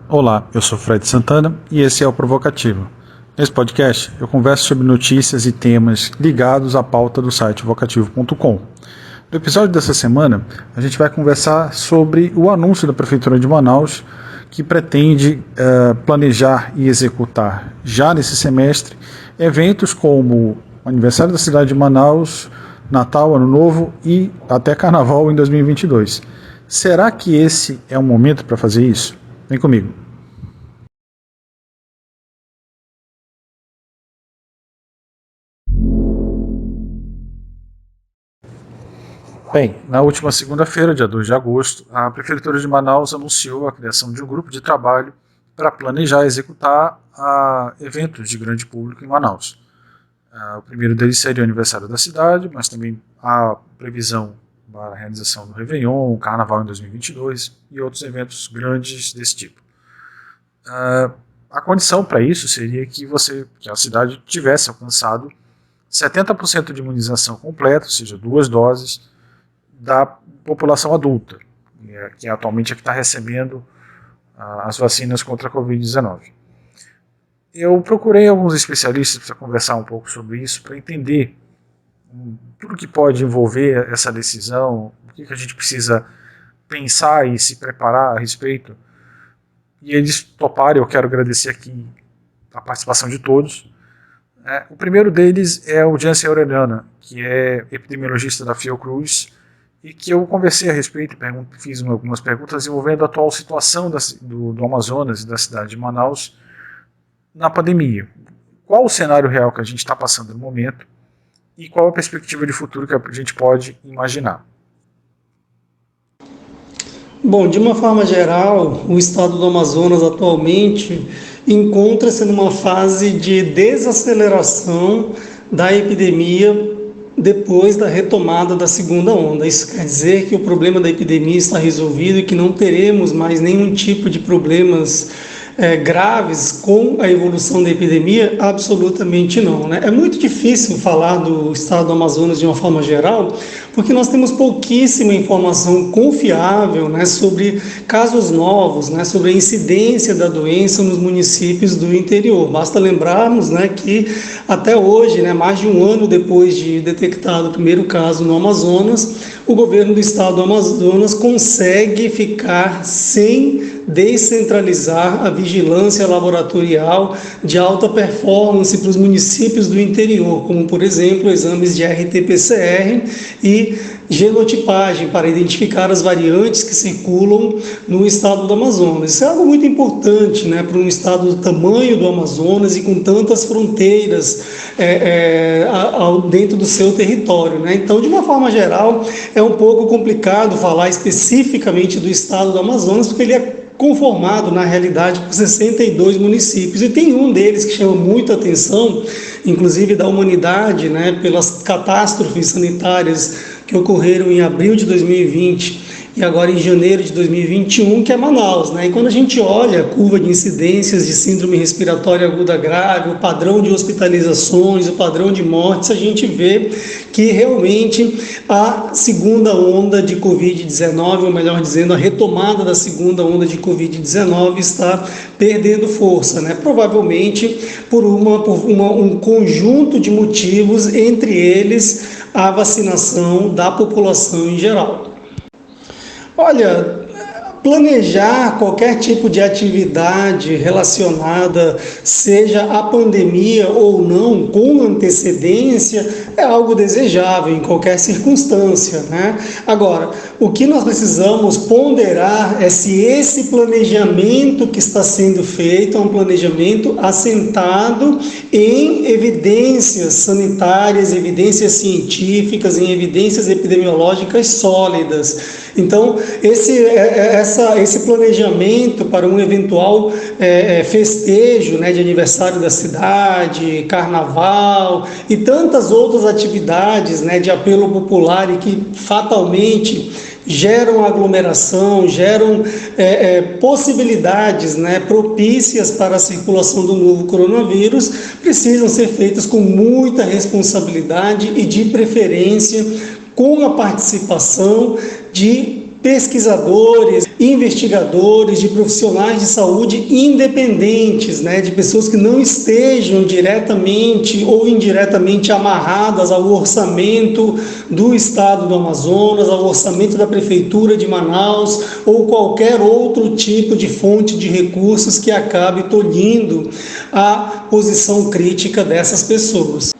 Olá, eu sou Fred Santana e esse é o Provocativo. Nesse podcast eu converso sobre notícias e temas ligados à pauta do site vocativo.com. No episódio dessa semana, a gente vai conversar sobre o anúncio da Prefeitura de Manaus que pretende planejar e executar já nesse semestre eventos como o aniversário da cidade de Manaus, Natal, Ano Novo e até Carnaval em 2022. Será que esse é o momento para fazer isso? Vem comigo. Bem, na última segunda-feira, dia 2 de agosto, a Prefeitura de Manaus anunciou a criação de um grupo de trabalho para planejar e executar eventos de grande público em Manaus. O primeiro deles seria o aniversário da cidade, mas também a previsão para a realização do Réveillon, o Carnaval em 2022 e outros eventos grandes desse tipo. A condição para isso seria que a cidade tivesse alcançado 70% de imunização completa, ou seja, 2 doses, da população adulta, que atualmente é que está recebendo as vacinas contra a Covid-19. Eu procurei alguns especialistas para conversar um pouco sobre isso, para entender tudo que pode envolver essa decisão, o que a gente precisa pensar e se preparar a respeito. E eles toparam, eu quero agradecer aqui a participação de todos. O primeiro deles é o Jansen Orellana, que é epidemiologista da Fiocruz, e que eu conversei a respeito, fiz algumas perguntas envolvendo a atual situação do Amazonas e da cidade de Manaus na pandemia. Qual o cenário real que a gente está passando no momento e qual a perspectiva de futuro que a gente pode imaginar? Bom, de uma forma geral, o estado do Amazonas atualmente encontra-se numa fase de desaceleração da epidemia depois da retomada da segunda onda. Isso quer dizer que o problema da epidemia está resolvido e que não teremos mais nenhum tipo de problemas graves com a evolução da epidemia? Absolutamente não, né? É muito difícil falar do estado do Amazonas de uma forma geral, porque nós temos pouquíssima informação confiável, né, sobre casos novos, né, sobre a incidência da doença nos municípios do interior. Basta lembrarmos, né, que até hoje, né, mais de um ano depois de detectado o primeiro caso no Amazonas, o governo do estado do Amazonas consegue ficar sem descentralizar a vigilância laboratorial de alta performance para os municípios do interior, como, por exemplo, exames de RT-PCR e genotipagem para identificar as variantes que circulam no estado do Amazonas. Isso é algo muito importante, né, para um estado do tamanho do Amazonas e com tantas fronteiras dentro do seu território, né? Então, de uma forma geral, é um pouco complicado falar especificamente do estado do Amazonas, porque ele é conformado, na realidade, por 62 municípios, e tem um deles que chama muita atenção, inclusive da humanidade, né, pelas catástrofes sanitárias que ocorreram em abril de 2020 e agora em janeiro de 2021, que é Manaus, né? E quando a gente olha a curva de incidências de síndrome respiratória aguda grave, o padrão de hospitalizações, o padrão de mortes, a gente vê que realmente a segunda onda de Covid-19, ou melhor dizendo, a retomada da segunda onda de Covid-19 está perdendo força, né? Provavelmente por um conjunto de motivos, entre eles a vacinação da população em geral. Olha, planejar qualquer tipo de atividade relacionada, seja a pandemia ou não, com antecedência, é algo desejável em qualquer circunstância, né? Agora, o que nós precisamos ponderar é se esse planejamento que está sendo feito é um planejamento assentado em evidências sanitárias, evidências científicas, em evidências epidemiológicas sólidas. Então, esse planejamento para um eventual festejo, né, de aniversário da cidade, carnaval e tantas outras atividades, né, de apelo popular e que fatalmente geram aglomeração, geram possibilidades, né, propícias para a circulação do novo coronavírus, precisam ser feitas com muita responsabilidade e, de preferência, com a participação de pesquisadores, investigadores, de profissionais de saúde independentes, né, de pessoas que não estejam diretamente ou indiretamente amarradas ao orçamento do Estado do Amazonas, ao orçamento da Prefeitura de Manaus ou qualquer outro tipo de fonte de recursos que acabe tolhindo a posição crítica dessas pessoas.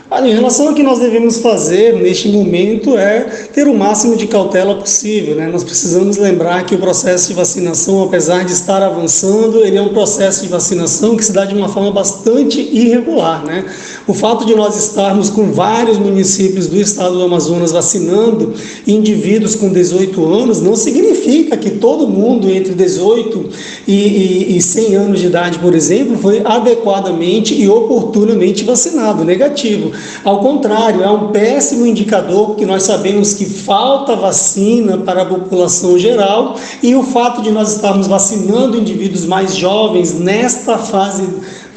Em relação ao que nós devemos fazer neste momento é ter o máximo de cautela possível, né? Nós precisamos lembrar que o processo de vacinação, apesar de estar avançando, ele é um processo de vacinação que se dá de uma forma bastante irregular, né? O fato de nós estarmos com vários municípios do estado do Amazonas vacinando indivíduos com 18 anos não significa que todo mundo entre 18 e 100 anos de idade, por exemplo, foi adequadamente e oportunamente vacinado, negativo. Ao contrário, é um péssimo indicador, porque nós sabemos que falta vacina para a população geral, e o fato de nós estarmos vacinando indivíduos mais jovens nesta fase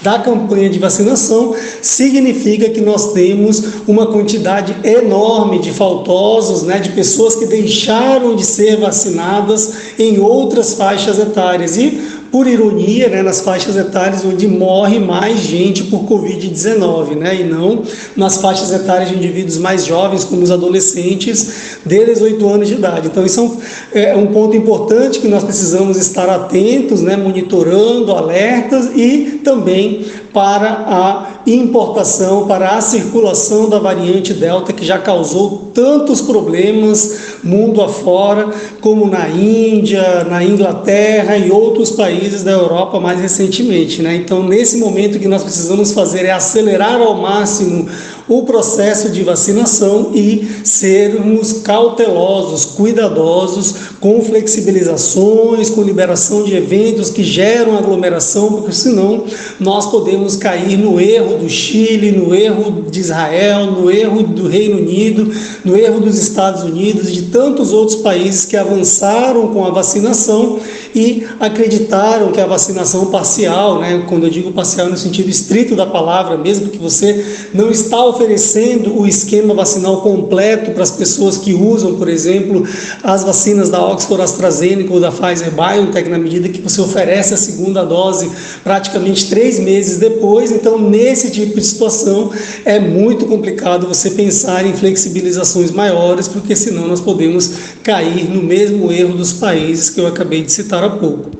da campanha de vacinação significa que nós temos uma quantidade enorme de faltosos, né, de pessoas que deixaram de ser vacinadas em outras faixas etárias e, por ironia, né, nas faixas etárias onde morre mais gente por Covid-19, né, e não nas faixas etárias de indivíduos mais jovens, como os adolescentes de 18 anos de idade. Então, isso é um ponto importante que nós precisamos estar atentos, né, monitorando, alertas e também para a importação, para a circulação da variante Delta, que já causou tantos problemas mundo afora, como na Índia, na Inglaterra e outros países da Europa mais recentemente, né? Então, nesse momento, o que nós precisamos fazer é acelerar ao máximo o processo de vacinação e sermos cautelosos, cuidadosos, com flexibilizações, com liberação de eventos que geram aglomeração, porque senão nós podemos cair no erro do Chile, no erro de Israel, no erro do Reino Unido, no erro dos Estados Unidos e de tantos outros países que avançaram com a vacinação e acreditaram que a vacinação parcial, né, quando eu digo parcial no sentido estrito da palavra, mesmo que você não está oferecendo o esquema vacinal completo para as pessoas que usam, por exemplo, as vacinas da Oxford AstraZeneca ou da Pfizer BioNTech, na medida que você oferece a segunda dose praticamente 3 meses depois. Então, nesse tipo de situação, é muito complicado você pensar em flexibilizações maiores, porque senão nós podemos cair no mesmo erro dos países que eu acabei de citar há pouco.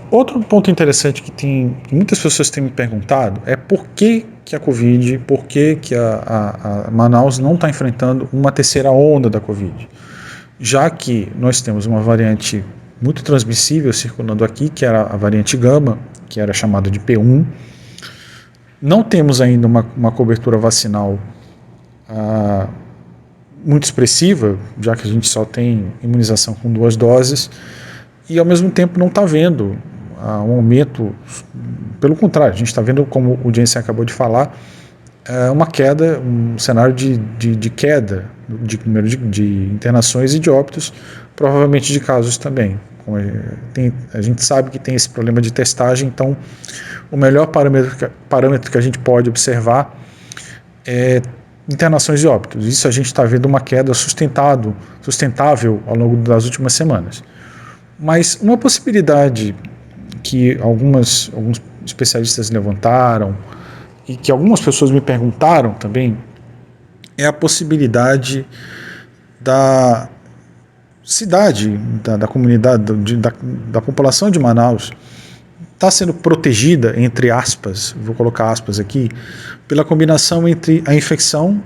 Outro ponto interessante que muitas pessoas têm me perguntado é por que a Covid, por que a Manaus não está enfrentando uma terceira onda da Covid, já que nós temos uma variante muito transmissível circulando aqui, que era a variante Gama, que era chamada de P1. Não temos ainda uma cobertura vacinal muito expressiva, já que a gente só tem imunização com 2 doses, e ao mesmo tempo não está vendo um aumento, pelo contrário, a gente está vendo, como o Jensen acabou de falar, uma queda, um cenário de queda de número de internações e de óbitos, provavelmente de casos também. A gente sabe que tem esse problema de testagem, então o melhor parâmetro que a gente pode observar é internações e óbitos. Isso a gente está vendo uma queda sustentável ao longo das últimas semanas. Mas uma possibilidade que alguns especialistas levantaram e que algumas pessoas me perguntaram também é a possibilidade da cidade, da comunidade, da população de Manaus está sendo protegida, entre aspas, vou colocar aspas aqui, pela combinação entre a infecção,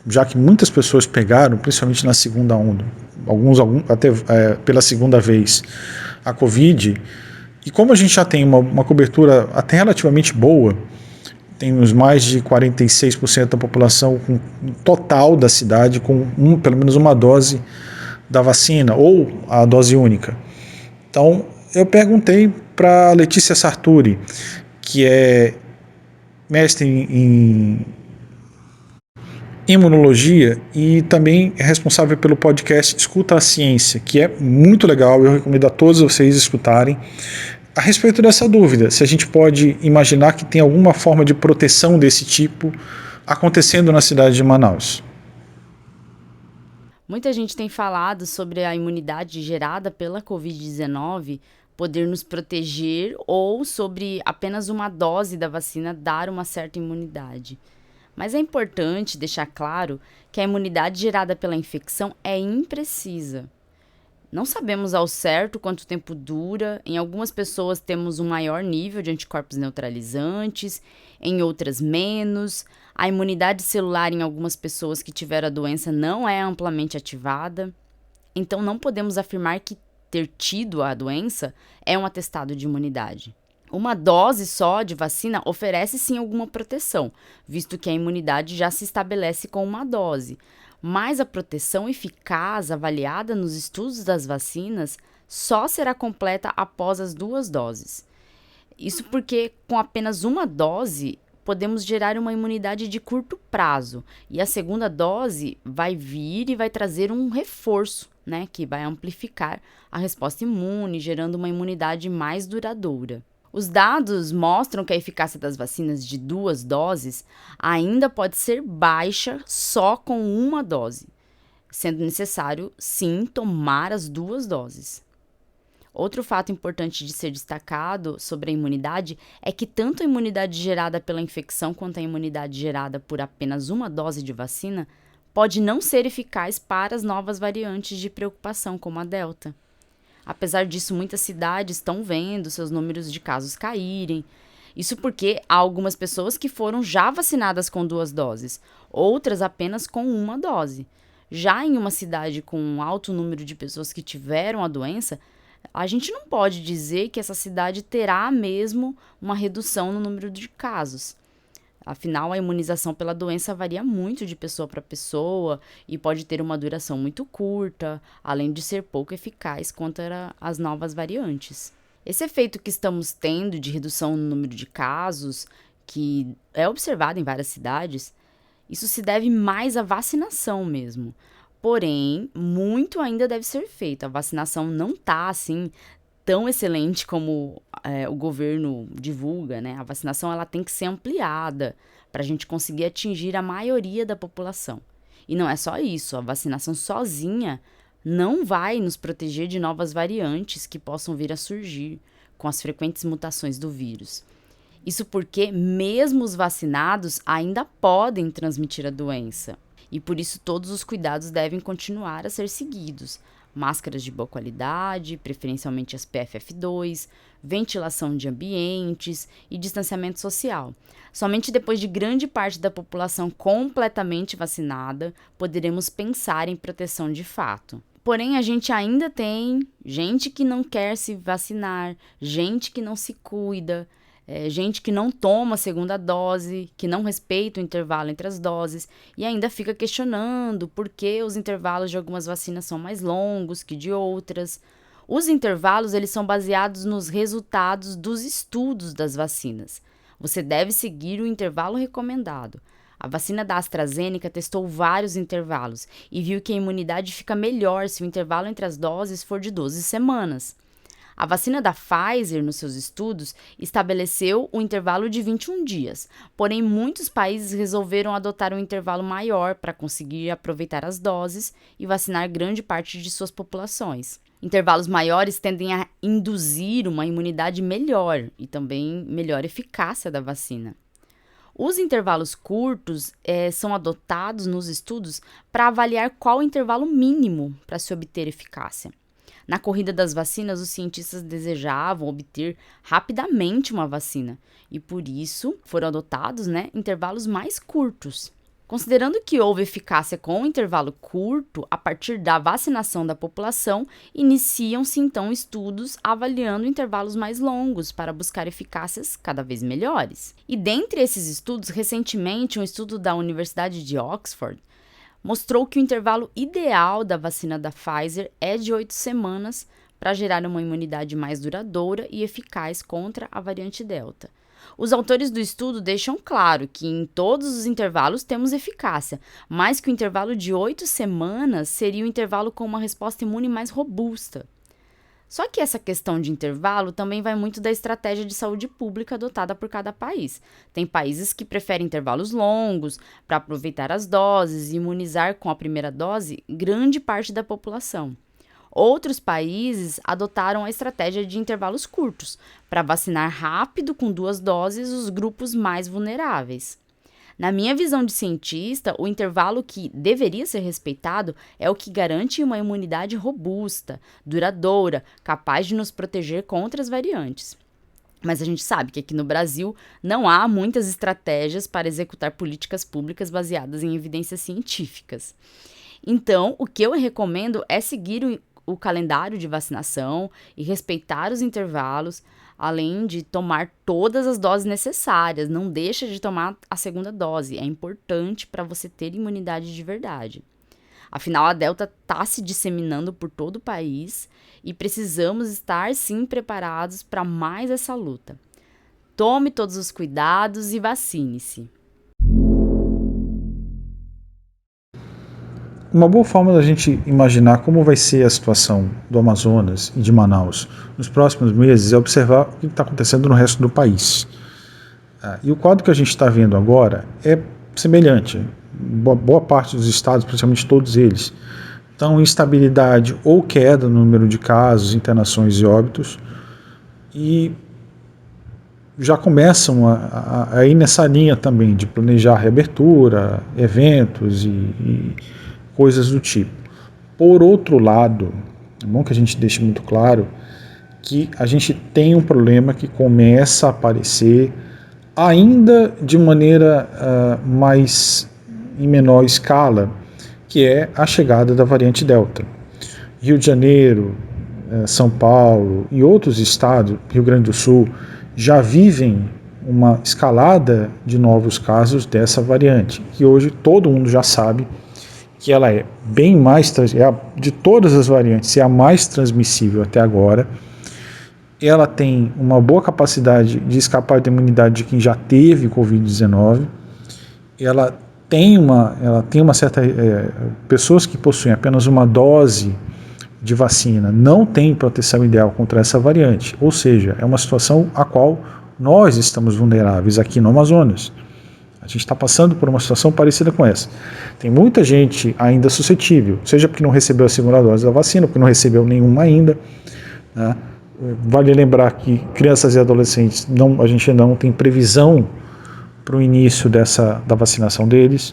já que muitas pessoas pegaram, principalmente na segunda onda, alguns até pela segunda vez, a Covid, e como a gente já tem uma cobertura até relativamente boa, temos mais de 46% da população total da cidade com pelo menos uma dose da vacina, ou a dose única. Então, eu perguntei para Letícia Sarturi, que é mestre em imunologia e também é responsável pelo podcast Escuta a Ciência, que é muito legal, eu recomendo a todos vocês escutarem, a respeito dessa dúvida, se a gente pode imaginar que tem alguma forma de proteção desse tipo acontecendo na cidade de Manaus. Muita gente tem falado sobre a imunidade gerada pela Covid-19 poder nos proteger ou sobre apenas uma dose da vacina dar uma certa imunidade. Mas é importante deixar claro que a imunidade gerada pela infecção é imprecisa. Não sabemos ao certo quanto tempo dura. Em algumas pessoas temos um maior nível de anticorpos neutralizantes, em outras menos. A imunidade celular em algumas pessoas que tiveram a doença não é amplamente ativada. Então não podemos afirmar que ter tido a doença é um atestado de imunidade. Uma dose só de vacina oferece sim alguma proteção, visto que a imunidade já se estabelece com uma dose. Mas a proteção eficaz avaliada nos estudos das vacinas só será completa após as 2 doses. Isso porque, com apenas uma dose, podemos gerar uma imunidade de curto prazo. E a segunda dose vai vir e vai trazer um reforço, né, que vai amplificar a resposta imune, gerando uma imunidade mais duradoura. Os dados mostram que a eficácia das vacinas de 2 doses ainda pode ser baixa só com uma dose, sendo necessário, sim, tomar as 2 doses. Outro fato importante de ser destacado sobre a imunidade é que tanto a imunidade gerada pela infecção quanto a imunidade gerada por apenas uma dose de vacina pode não ser eficaz para as novas variantes de preocupação, como a Delta. Apesar disso, muitas cidades estão vendo seus números de casos caírem. Isso porque há algumas pessoas que foram já vacinadas com 2 doses, outras apenas com uma dose. Já em uma cidade com um alto número de pessoas que tiveram a doença, a gente não pode dizer que essa cidade terá mesmo uma redução no número de casos. Afinal, a imunização pela doença varia muito de pessoa para pessoa e pode ter uma duração muito curta, além de ser pouco eficaz contra as novas variantes. Esse efeito que estamos tendo de redução no número de casos, que é observado em várias cidades, isso se deve mais à vacinação mesmo. Porém, muito ainda deve ser feito. A vacinação não está, assim, tão excelente como o governo divulga, né? A vacinação ela tem que ser ampliada para a gente conseguir atingir a maioria da população. E não é só isso, a vacinação sozinha não vai nos proteger de novas variantes que possam vir a surgir com as frequentes mutações do vírus. Isso porque mesmo os vacinados ainda podem transmitir a doença. E por isso todos os cuidados devem continuar a ser seguidos. Máscaras de boa qualidade, preferencialmente as PFF2, ventilação de ambientes e distanciamento social. Somente depois de grande parte da população completamente vacinada, poderemos pensar em proteção de fato. Porém, a gente ainda tem gente que não quer se vacinar, gente que não se cuida, gente que não toma a segunda dose, que não respeita o intervalo entre as doses e ainda fica questionando por que os intervalos de algumas vacinas são mais longos que de outras. Os intervalos eles são baseados nos resultados dos estudos das vacinas. Você deve seguir o intervalo recomendado. A vacina da AstraZeneca testou vários intervalos e viu que a imunidade fica melhor se o intervalo entre as doses for de 12 semanas. A vacina da Pfizer, nos seus estudos, estabeleceu o intervalo de 21 dias, porém muitos países resolveram adotar um intervalo maior para conseguir aproveitar as doses e vacinar grande parte de suas populações. Intervalos maiores tendem a induzir uma imunidade melhor e também melhor eficácia da vacina. Os intervalos curtos são adotados nos estudos para avaliar qual o intervalo mínimo para se obter eficácia. Na corrida das vacinas, os cientistas desejavam obter rapidamente uma vacina e, por isso, foram adotados intervalos mais curtos. Considerando que houve eficácia com um intervalo curto, a partir da vacinação da população, iniciam-se então estudos avaliando intervalos mais longos para buscar eficácias cada vez melhores. E dentre esses estudos, recentemente, um estudo da Universidade de Oxford mostrou que o intervalo ideal da vacina da Pfizer é de 8 semanas para gerar uma imunidade mais duradoura e eficaz contra a variante Delta. Os autores do estudo deixam claro que em todos os intervalos temos eficácia, mas que o intervalo de 8 semanas seria o intervalo com uma resposta imune mais robusta. Só que essa questão de intervalo também vai muito da estratégia de saúde pública adotada por cada país. Tem países que preferem intervalos longos para aproveitar as doses e imunizar com a primeira dose grande parte da população. Outros países adotaram a estratégia de intervalos curtos para vacinar rápido com 2 doses os grupos mais vulneráveis. Na minha visão de cientista, o intervalo que deveria ser respeitado é o que garante uma imunidade robusta, duradoura, capaz de nos proteger contra as variantes. Mas a gente sabe que aqui no Brasil não há muitas estratégias para executar políticas públicas baseadas em evidências científicas. Então, o que eu recomendo é seguir o calendário de vacinação e respeitar os intervalos, além de tomar todas as doses necessárias. Não deixa de tomar a segunda dose, é importante para você ter imunidade de verdade. Afinal, a Delta está se disseminando por todo o país e precisamos estar, sim, preparados para mais essa luta. Tome todos os cuidados e vacine-se. Uma boa forma da gente imaginar como vai ser a situação do Amazonas e de Manaus nos próximos meses é observar o que está acontecendo no resto do país. E o quadro que a gente está vendo agora é semelhante. Boa parte dos estados, principalmente todos eles, estão em estabilidade ou queda no número de casos, internações e óbitos, e já começam a ir nessa linha também de planejar reabertura, eventos e coisas do tipo. Por outro lado, é bom que a gente deixe muito claro que a gente tem um problema que começa a aparecer ainda de maneira mais em menor escala, que é a chegada da variante Delta. Rio de Janeiro, São Paulo e outros estados, Rio Grande do Sul, já vivem uma escalada de novos casos dessa variante, que hoje todo mundo já sabe que ela é bem mais, de todas as variantes, é a mais transmissível até agora. Ela tem uma boa capacidade de escapar da imunidade de quem já teve Covid-19. Ela tem uma certa... pessoas que possuem apenas uma dose de vacina não têm proteção ideal contra essa variante. Ou seja, é uma situação a qual nós estamos vulneráveis aqui no Amazonas. A gente está passando por uma situação parecida com essa. Tem muita gente ainda suscetível, seja porque não recebeu a segunda dose da vacina, porque não recebeu nenhuma ainda, né? Vale lembrar que crianças e adolescentes, a gente ainda não tem previsão para o início da vacinação deles.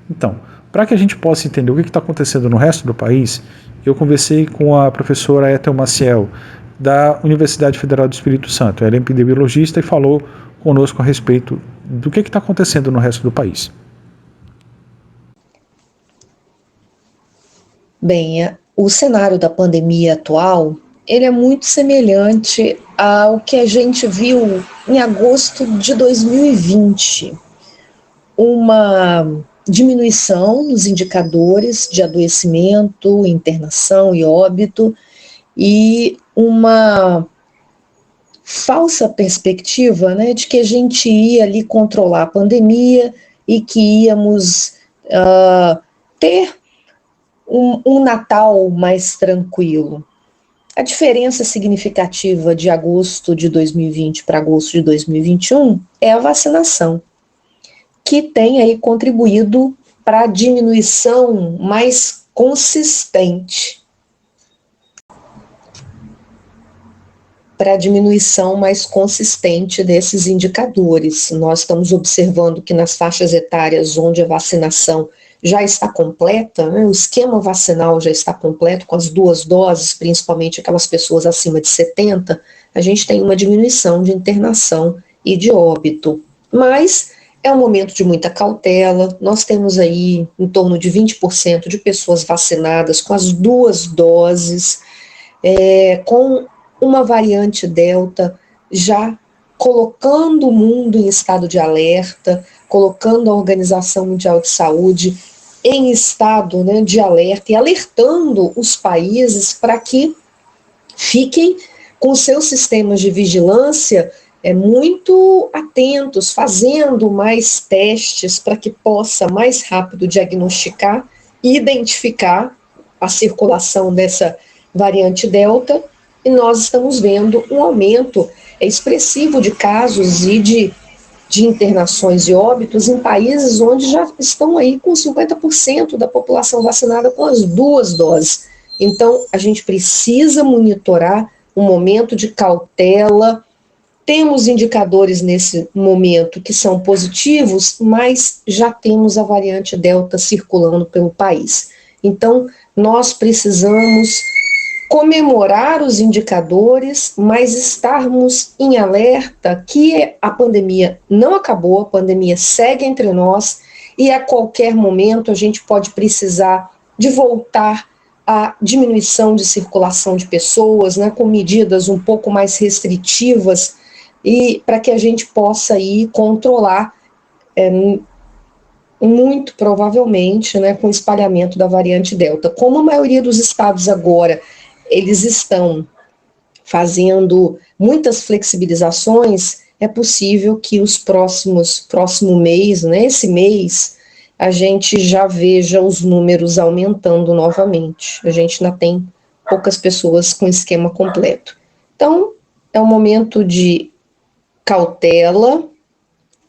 Então, para que a gente possa entender o que está acontecendo no resto do país, eu conversei com a professora Ethel Maciel, da Universidade Federal do Espírito Santo. Ela é epidemiologista e falou conosco a respeito do que está acontecendo no resto do país. Bem, o cenário da pandemia atual, ele é muito semelhante ao que a gente viu em agosto de 2020. Uma diminuição nos indicadores de adoecimento, internação e óbito, e uma falsa perspectiva, né, de que a gente ia ali controlar a pandemia e que íamos ter um Natal mais tranquilo. A diferença significativa de agosto de 2020 para agosto de 2021 é a vacinação, que tem aí contribuído para a diminuição mais consistente. Desses indicadores. Nós estamos observando que nas faixas etárias onde a vacinação já está completa, né, o esquema vacinal já está completo com as 2 doses, principalmente aquelas pessoas acima de 70, a gente tem uma diminuição de internação e de óbito. Mas é um momento de muita cautela, nós temos aí em torno de 20% de pessoas vacinadas com as 2 doses, com uma variante Delta já colocando o mundo em estado de alerta, colocando a Organização Mundial de Saúde em estado, né, de alerta e alertando os países para que fiquem com seus sistemas de vigilância muito atentos, fazendo mais testes para que possa mais rápido diagnosticar e identificar a circulação dessa variante Delta e nós estamos vendo um aumento expressivo de casos e de internações e óbitos em países onde já estão aí com 50% da população vacinada com as 2 doses. Então, a gente precisa monitorar um momento de cautela. Temos indicadores nesse momento que são positivos, mas já temos a variante Delta circulando pelo país. Então, nós precisamos comemorar os indicadores, mas estarmos em alerta que a pandemia não acabou, a pandemia segue entre nós e a qualquer momento a gente pode precisar de voltar à diminuição de circulação de pessoas, né, com medidas um pouco mais restritivas e para que a gente possa aí controlar muito provavelmente, né, com o espalhamento da variante Delta. Como a maioria dos estados agora eles estão fazendo muitas flexibilizações, é possível que próximo mês, né, esse mês, a gente já veja os números aumentando novamente. A gente ainda tem poucas pessoas com esquema completo. Então, é um momento de cautela,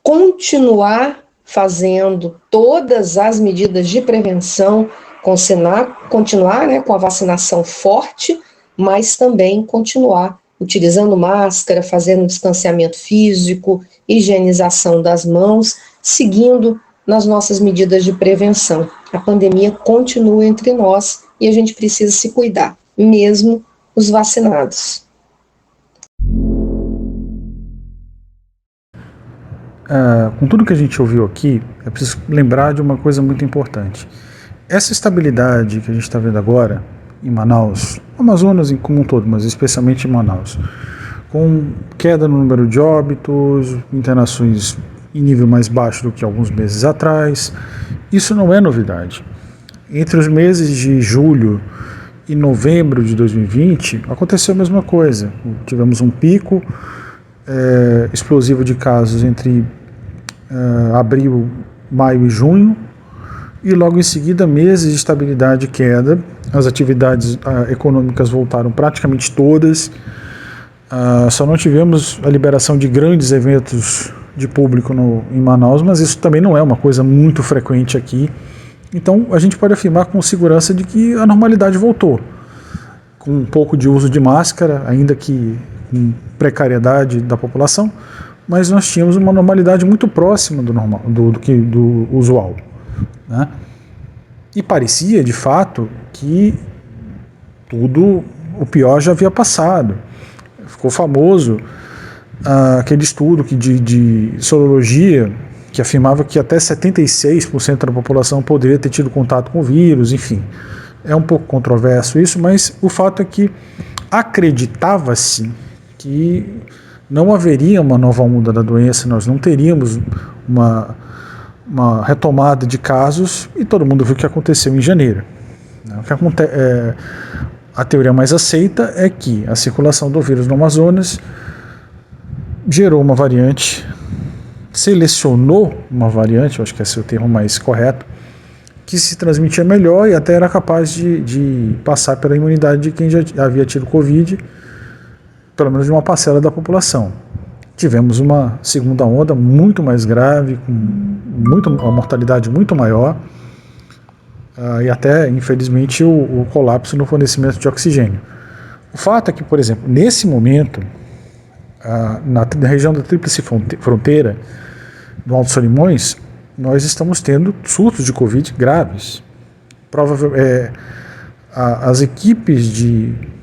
continuar fazendo todas as medidas de prevenção, continuar, né, com a vacinação forte, mas também continuar utilizando máscara, fazendo distanciamento físico, higienização das mãos, seguindo nas nossas medidas de prevenção. A pandemia continua entre nós e a gente precisa se cuidar, mesmo os vacinados. Com tudo que a gente ouviu aqui, é preciso lembrar de uma coisa muito importante. Essa estabilidade que a gente está vendo agora em Manaus, Amazonas como um todo, mas especialmente em Manaus, com queda no número de óbitos, internações em nível mais baixo do que alguns meses atrás, isso não é novidade. Entre os meses de julho e novembro de 2020, aconteceu a mesma coisa. Tivemos um pico explosivo de casos entre abril, maio e junho, e logo em seguida meses de estabilidade e queda. As atividades econômicas voltaram praticamente todas, só não tivemos a liberação de grandes eventos de público em Manaus, mas isso também não é uma coisa muito frequente aqui. Então a gente pode afirmar com segurança de que a normalidade voltou, com um pouco de uso de máscara, ainda que com precariedade da população, mas nós tínhamos uma normalidade muito próxima do normal, do usual, né? E parecia, de fato, que o pior já havia passado. Ficou famoso aquele estudo de sorologia que afirmava que até 76% da população poderia ter tido contato com o vírus, enfim. É um pouco controverso isso, mas o fato é que acreditava-se que não haveria uma nova onda da doença, nós não teríamos uma retomada de casos, e todo mundo viu o que aconteceu em janeiro. A teoria mais aceita é que a circulação do vírus no Amazonas gerou uma variante, selecionou uma variante, eu acho que esse é o termo mais correto, que se transmitia melhor e até era capaz de passar pela imunidade de quem já havia tido Covid, pelo menos de uma parcela da população. Tivemos uma segunda onda muito mais grave, com uma mortalidade muito maior, e até, infelizmente, o colapso no fornecimento de oxigênio. O fato é que, por exemplo, nesse momento, na região da Tríplice Fronteira, do Alto Solimões, nós estamos tendo surtos de Covid graves. As equipes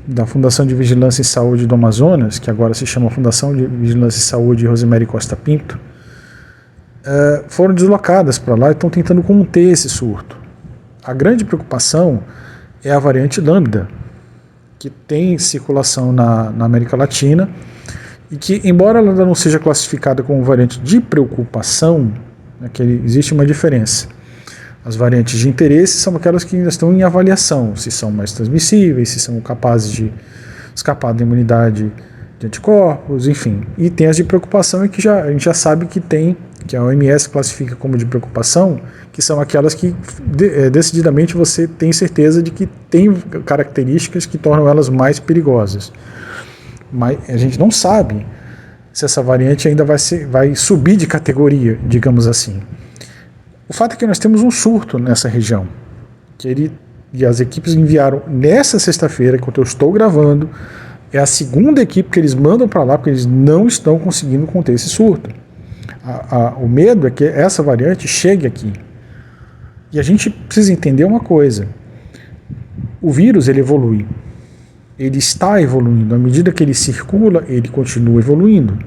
da Fundação de Vigilância e Saúde do Amazonas, que agora se chama Fundação de Vigilância e Saúde Rosemary Costa Pinto, foram deslocadas para lá e estão tentando conter esse surto. A grande preocupação é a variante Lambda, que tem circulação na América Latina e que, embora ela ainda não seja classificada como variante de preocupação, existe uma diferença. As variantes de interesse são aquelas que ainda estão em avaliação, se são mais transmissíveis, se são capazes de escapar da imunidade de anticorpos, enfim. E tem as de preocupação, que a gente já sabe que tem que a OMS classifica como de preocupação, que são aquelas que decididamente você tem certeza de que tem características que tornam elas mais perigosas. Mas a gente não sabe se essa variante ainda vai subir de categoria, digamos assim. O fato é que nós temos um surto nessa região, e as equipes enviaram nessa sexta-feira, enquanto eu estou gravando, é a segunda equipe que eles mandam para lá, porque eles não estão conseguindo conter esse surto. O medo é que essa variante chegue aqui. E a gente precisa entender uma coisa: o vírus ele evolui, ele está evoluindo, à medida que ele circula, ele continua evoluindo,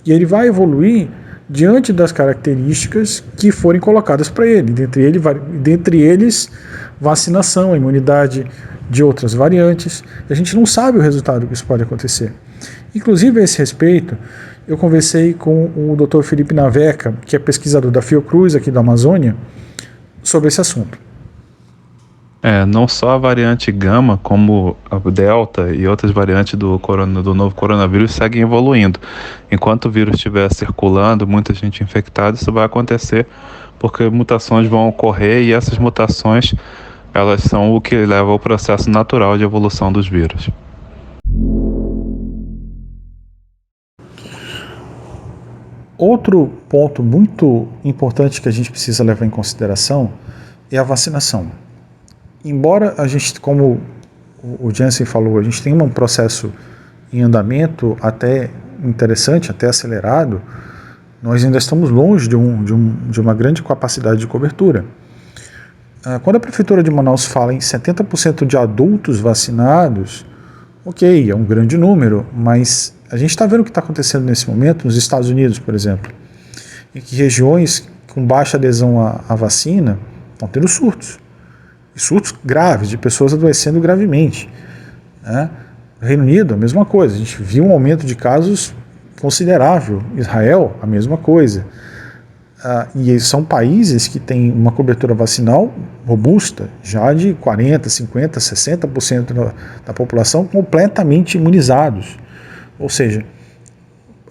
e ele vai evoluir diante das características que forem colocadas para ele, dentre eles vacinação, a imunidade de outras variantes. A gente não sabe o resultado que isso pode acontecer. Inclusive, a esse respeito, eu conversei com o Dr. Felipe Naveca, que é pesquisador da Fiocruz aqui da Amazônia, sobre esse assunto. Não só a variante Gama, como a Delta e outras variantes do novo coronavírus seguem evoluindo. Enquanto o vírus estiver circulando, muita gente infectada, isso vai acontecer porque mutações vão ocorrer, e essas mutações elas são o que leva ao processo natural de evolução dos vírus. Outro ponto muito importante que a gente precisa levar em consideração é a vacinação. Embora a gente, como o Jansen falou, a gente tenha um processo em andamento até interessante, até acelerado, nós ainda estamos longe de uma grande capacidade de cobertura. Quando a Prefeitura de Manaus fala em 70% de adultos vacinados, ok, é um grande número, mas a gente está vendo o que está acontecendo nesse momento nos Estados Unidos, por exemplo, em que regiões com baixa adesão à vacina estão tendo surtos graves, de pessoas adoecendo gravemente. No Reino Unido, a mesma coisa, a gente viu um aumento de casos considerável. Israel, a mesma coisa. E são países que têm uma cobertura vacinal robusta, já de 40%, 50%, 60% da população completamente imunizados. Ou seja,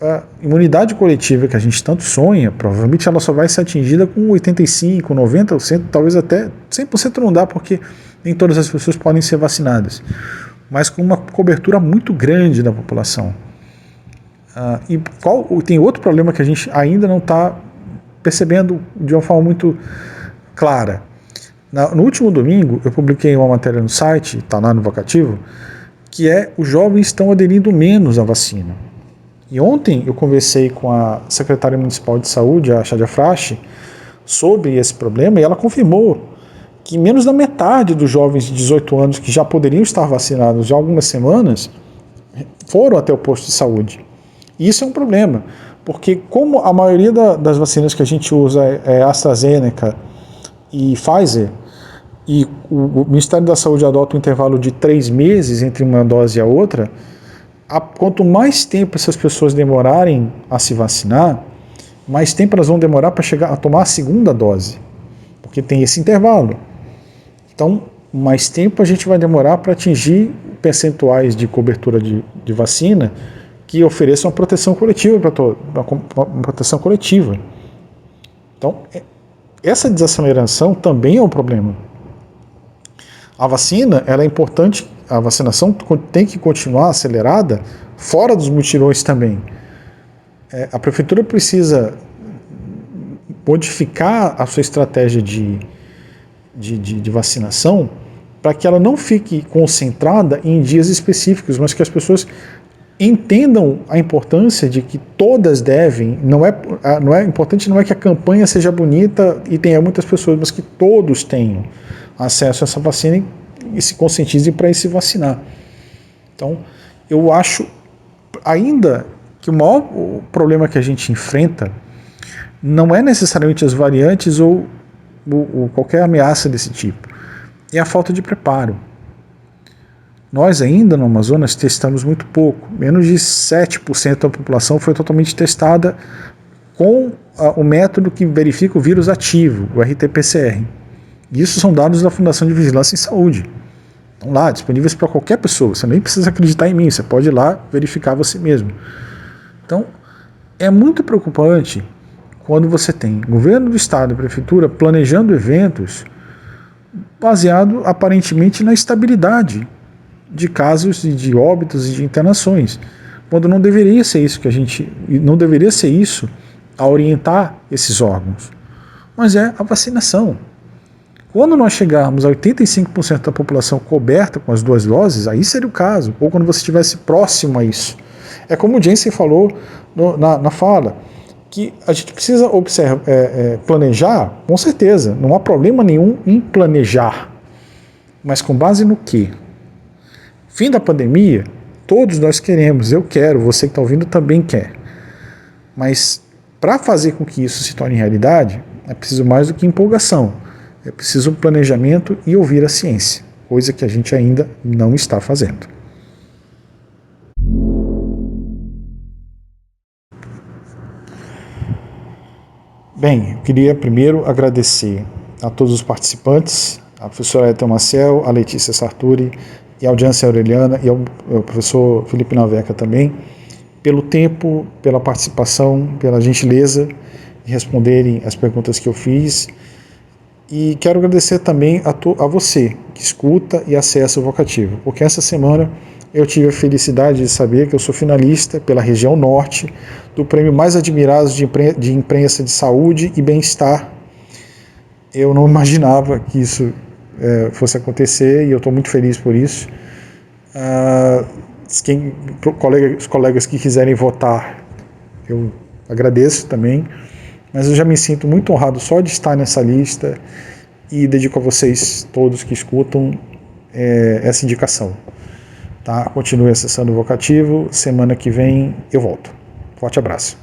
a imunidade coletiva que a gente tanto sonha, provavelmente ela só vai ser atingida com 85%, 90%, talvez até 100% não dá, porque nem todas as pessoas podem ser vacinadas, mas com uma cobertura muito grande da população. Tem outro problema que a gente ainda não está percebendo de uma forma muito clara. No último domingo, eu publiquei uma matéria no site, está lá no Vocativo, que os jovens estão aderindo menos à vacina. E ontem eu conversei com a secretária municipal de saúde, a Shadia Frache, sobre esse problema, e ela confirmou que menos da metade dos jovens de 18 anos que já poderiam estar vacinados já há algumas semanas foram até o posto de saúde. E isso é um problema, porque como a maioria das vacinas que a gente usa é AstraZeneca e Pfizer, e o Ministério da Saúde adota um intervalo de 3 meses entre uma dose e a outra, quanto mais tempo essas pessoas demorarem a se vacinar, mais tempo elas vão demorar para chegar a tomar a segunda dose, porque tem esse intervalo. Então, mais tempo a gente vai demorar para atingir percentuais de cobertura de vacina que ofereçam uma proteção coletiva para todos, uma proteção coletiva. Então, essa desaceleração também é um problema. A vacina, ela é importante, a vacinação tem que continuar acelerada fora dos mutirões também. A prefeitura precisa modificar a sua estratégia de vacinação para que ela não fique concentrada em dias específicos, mas que as pessoas entendam a importância de que todas devem, não é importante, não é que a campanha seja bonita e tenha muitas pessoas, mas que todos tenham acesso a essa vacina e se conscientizem para ir se vacinar. Então, eu acho ainda que o maior problema que a gente enfrenta não é necessariamente as variantes ou qualquer ameaça desse tipo, é a falta de preparo. Nós ainda no Amazonas testamos muito pouco, menos de 7% da população foi totalmente testada com o método que verifica o vírus ativo, o RT-PCR. Isso são dados da Fundação de Vigilância em Saúde. Estão lá, disponíveis para qualquer pessoa, você nem precisa acreditar em mim, você pode ir lá verificar você mesmo. Então, é muito preocupante quando você tem governo do estado e prefeitura planejando eventos baseado aparentemente na estabilidade de casos de óbitos e de internações, quando não deveria ser isso não deveria ser isso a orientar esses órgãos, mas é a vacinação. Quando nós chegarmos a 85% da população coberta com as 2 doses, aí seria o caso, ou quando você estivesse próximo a isso. É como o Jensen falou na fala, que a gente precisa planejar, com certeza, não há problema nenhum em planejar, mas com base no quê? Fim da pandemia, todos nós queremos, eu quero, você que está ouvindo também quer, mas para fazer com que isso se torne realidade, é preciso mais do que empolgação, é preciso um planejamento e ouvir a ciência, coisa que a gente ainda não está fazendo. Bem, eu queria primeiro agradecer a todos os participantes, a professora Ethel Maciel, a Letícia Sarturi e a audiência Aureliana e ao professor Felipe Naveca também, pelo tempo, pela participação, pela gentileza de responderem as perguntas que eu fiz. E quero agradecer também a você que escuta e acessa o Vocativo, porque essa semana eu tive a felicidade de saber que eu sou finalista pela região norte do prêmio mais admirado de imprensa de saúde e bem-estar. Eu não imaginava que isso fosse acontecer e eu estou muito feliz por isso. Os colegas que quiserem votar, eu agradeço também, mas eu já me sinto muito honrado só de estar nessa lista e dedico a vocês todos que escutam essa indicação. Tá? Continue acessando o Vocativo, semana que vem eu volto. Forte abraço.